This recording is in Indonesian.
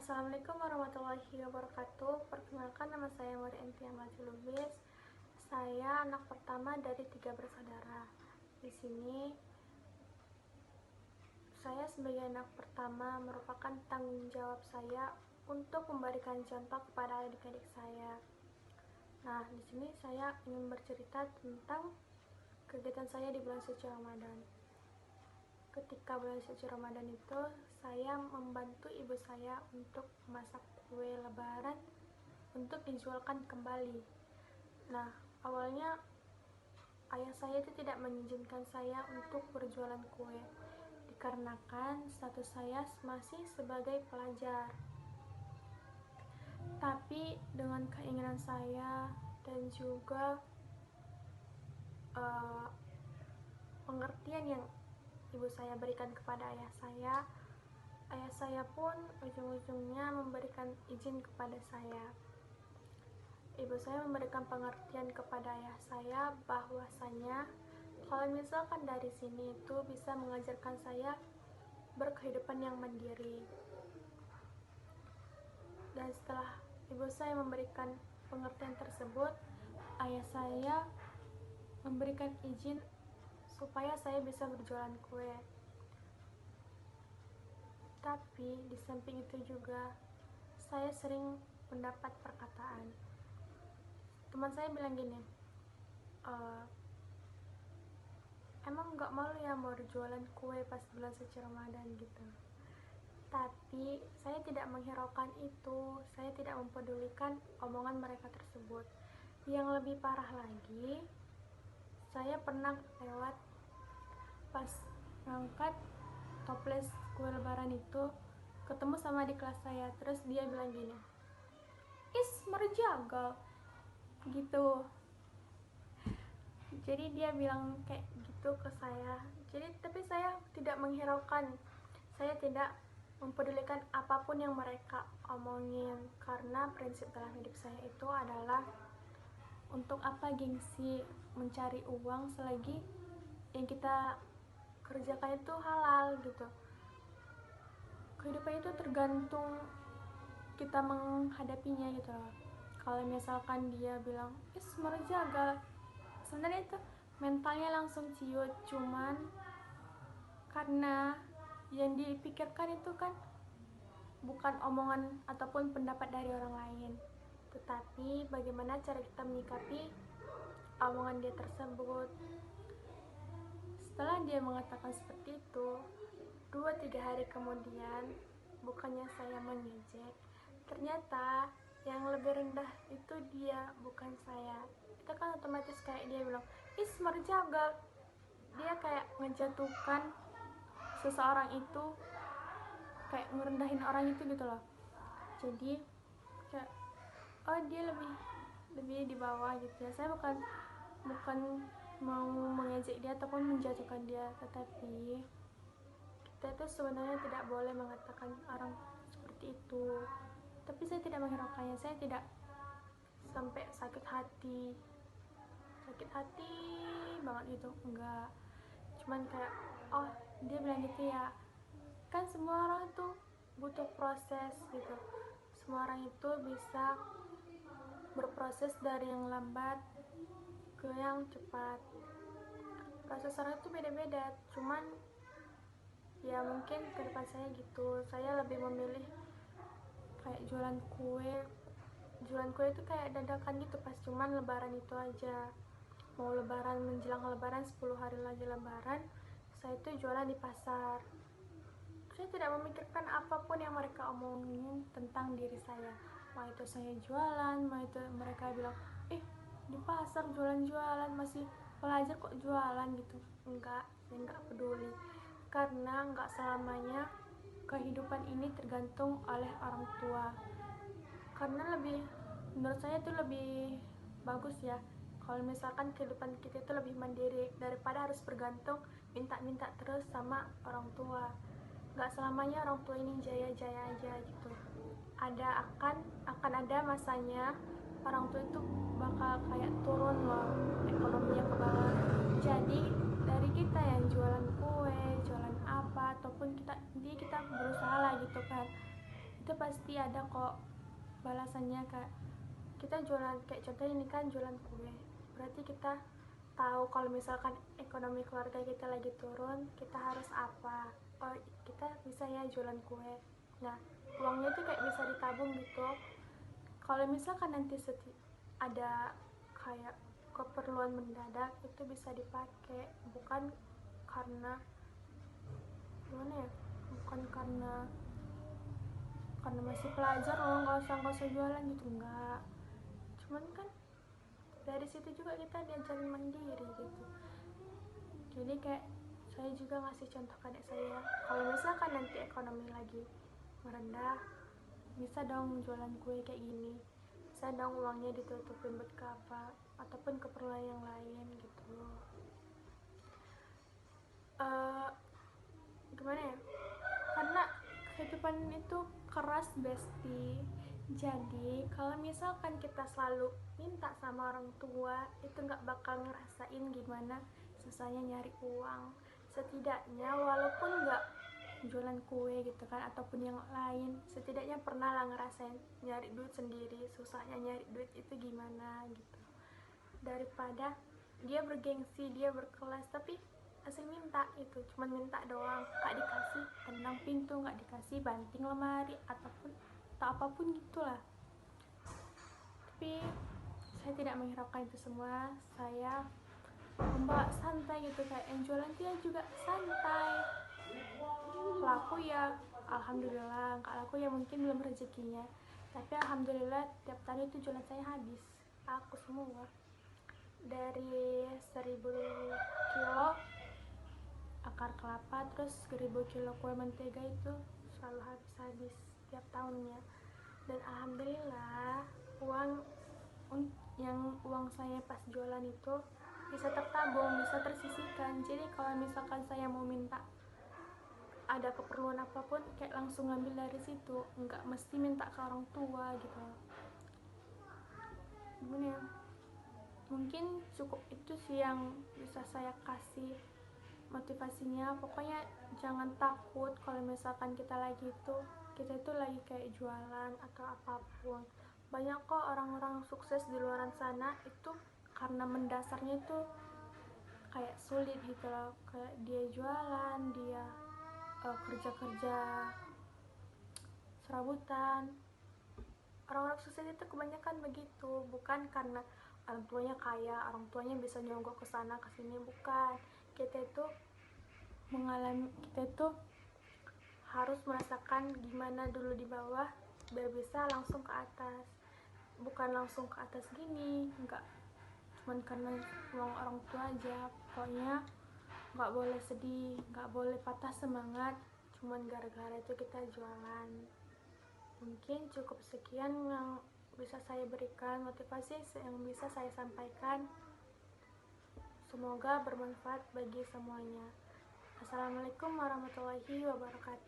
Assalamualaikum warahmatullahi wabarakatuh. Perkenalkan, nama saya Mari Enti Amati Lubis. Saya anak pertama dari 3 bersaudara. Di sini saya sebagai anak pertama merupakan tanggung jawab saya untuk memberikan contoh kepada adik-adik saya. Nah, di sini saya ingin bercerita tentang kegiatan saya di bulan suci Ramadan. Ketika bulan suci Ramadan itu, saya membantu ibu saya untuk memasak kue lebaran untuk dijualkan kembali. Nah, awalnya ayah saya itu tidak mengizinkan saya untuk berjualan kue, dikarenakan status saya masih sebagai pelajar. Tapi dengan keinginan saya dan juga pengertian yang ibu saya berikan kepada ayah saya pun ujung-ujungnya memberikan izin kepada saya. Ibu saya memberikan pengertian kepada ayah saya bahwasanya kalau misalkan dari sini itu bisa mengajarkan saya berkehidupan yang mandiri. Dan setelah ibu saya memberikan pengertian tersebut, ayah saya memberikan izin supaya saya bisa berjualan kue. Tapi di samping itu juga saya sering mendapat perkataan. Teman saya bilang gini, emang gak malu ya mau jualan kue pas bulan suci Ramadan gitu. Tapi saya tidak menghiraukan itu, saya tidak mempedulikan omongan mereka tersebut. Yang lebih parah lagi, saya pernah lewat pas ngangkat toples kue lebaran itu, ketemu sama di kelas saya, terus dia bilang gini, "Is merjagal," gitu. Jadi dia bilang kayak gitu ke saya. Tapi saya tidak menghiraukan, saya tidak mempedulikan apapun yang mereka omongin, karena prinsip dalam hidup saya itu adalah untuk apa gengsi mencari uang selagi yang kita kerjakan itu halal gitu. Kehidupan itu tergantung kita menghadapinya gitu loh. Kalau misalkan dia bilang merjagal, sebenarnya itu mentalnya langsung ciut, cuman karena yang dipikirkan itu kan bukan omongan ataupun pendapat dari orang lain, tetapi bagaimana cara kita menyikapi omongan dia tersebut. Setelah dia mengatakan seperti itu, 2-3 hari kemudian, bukannya saya mengejek, ternyata yang lebih rendah itu dia, bukan saya. Itu kan otomatis kayak dia bilang, merjagal. Dia kayak ngejatuhkan seseorang itu, kayak ngerendahin orang itu gitu loh. Jadi kayak, dia lebih di bawah gitu ya. Saya bukan mau mengejek dia ataupun menjatuhkan dia, tetapi kita itu sebenarnya tidak boleh mengatakan orang seperti itu. Tapi saya tidak menghiraukannya, saya tidak sampai sakit hati banget gitu, enggak. Cuman kayak, dia bilang gitu ya, kan semua orang itu butuh proses gitu. Semua orang itu bisa berproses dari yang lambat ke yang cepat. Proses orang itu beda-beda, cuman ya mungkin ke depan saya gitu, saya lebih memilih kayak jualan kue itu kayak dadakan gitu, pas cuman lebaran itu aja. Mau lebaran, menjelang lebaran 10 hari lagi lebaran, saya itu jualan di pasar. Saya tidak memikirkan apapun yang mereka omongin tentang diri saya. Mau itu saya jualan, mau itu mereka bilang, di pasar jualan-jualan, masih pelajar kok jualan gitu. Enggak, saya enggak peduli. Karena enggak selamanya kehidupan ini tergantung oleh orang tua. Karena menurut saya itu lebih bagus ya, kalau misalkan kehidupan kita itu lebih mandiri daripada harus bergantung minta-minta terus sama orang tua. Gak selamanya orang tua ini jaya-jaya aja gitu. Akan ada masanya orang tua itu bakal kayak turun loh ekonominya ke bawah. Jadi dari kita yang jualan kue, jualan apa, ataupun kita berusaha lah gitu kan, itu pasti ada kok balasannya. Kayak kita jualan, kayak contoh ini kan jualan kue, berarti kita tahu kalau misalkan ekonomi keluarga kita lagi turun, kita harus apa. Oh, kita bisa ya jualan kue. Nah, uangnya tuh kayak bisa ditabung gitu. Kalau misalkan nanti ada kayak keperluan mendadak, itu bisa dipakai. Bukan karena gimana ya, bukan karena masih pelajar loh nggak usah jualan gitu, enggak. Cuman kan dari situ juga kita diajarin mandiri gitu. Jadi kayak saya juga ngasih contoh ke adik saya, kalau misalkan nanti ekonomi lagi merendah, bisa dong jualan kue kayak gini, bisa dong uangnya ditutupin buat ke apa ataupun keperluan yang lain gitu. Gimana ya, karena kehidupan itu keras besti. Jadi kalau misalkan kita selalu minta sama orang tua, itu nggak bakal ngerasain gimana susahnya nyari uang. Setidaknya walaupun nggak jualan kue gitu kan ataupun yang lain, setidaknya pernah lah ngerasain nyari duit sendiri, susahnya nyari duit itu gimana gitu. Daripada dia bergengsi, dia berkelas tapi asal minta, itu cuman minta doang, nggak dikasih tendang pintu, nggak dikasih banting lemari ataupun atau apapun gitulah. Tapi saya tidak menghiraukan itu semua, saya membawa santai gitu. Kayak yang jualan dia juga santai, laku ya alhamdulillah, nggak laku ya mungkin belum rezekinya, tapi alhamdulillah tiap kali itu jualan saya habis, laku semua. Dari 1000 kilo akar kelapa terus 1000 kilo kue mentega itu selalu habis tiap tahunnya. Dan alhamdulillah uang saya pas jualan itu bisa tertabung, bisa tersisihkan. Jadi kalau misalkan saya mau minta ada keperluan apapun, kayak langsung ngambil dari situ, nggak mesti minta ke orang tua gitu. Gimana ya, mungkin cukup itu sih yang bisa saya kasih motivasinya. Pokoknya jangan takut kalau misalkan kita itu lagi kayak jualan atau apapun. Banyak kok orang-orang sukses di luar sana itu karena mendasarnya itu kayak sulit gitu loh. Kayak dia jualan, dia kerja serabutan. Orang-orang sukses itu kebanyakan begitu, bukan karena orang tuanya kaya, orang tuanya bisa nyogok ke sana ke sini, bukan. Kita itu harus merasakan gimana dulu di bawah biar bisa langsung ke atas. Bukan langsung ke atas gini, enggak cuman karena uang orang tua aja. Pokoknya nggak boleh sedih, nggak boleh patah semangat cuman gara-gara itu kita jualan. Mungkin cukup sekian yang bisa saya berikan, motivasi yang bisa saya sampaikan. Semoga bermanfaat bagi semuanya. Assalamualaikum warahmatullahi wabarakatuh.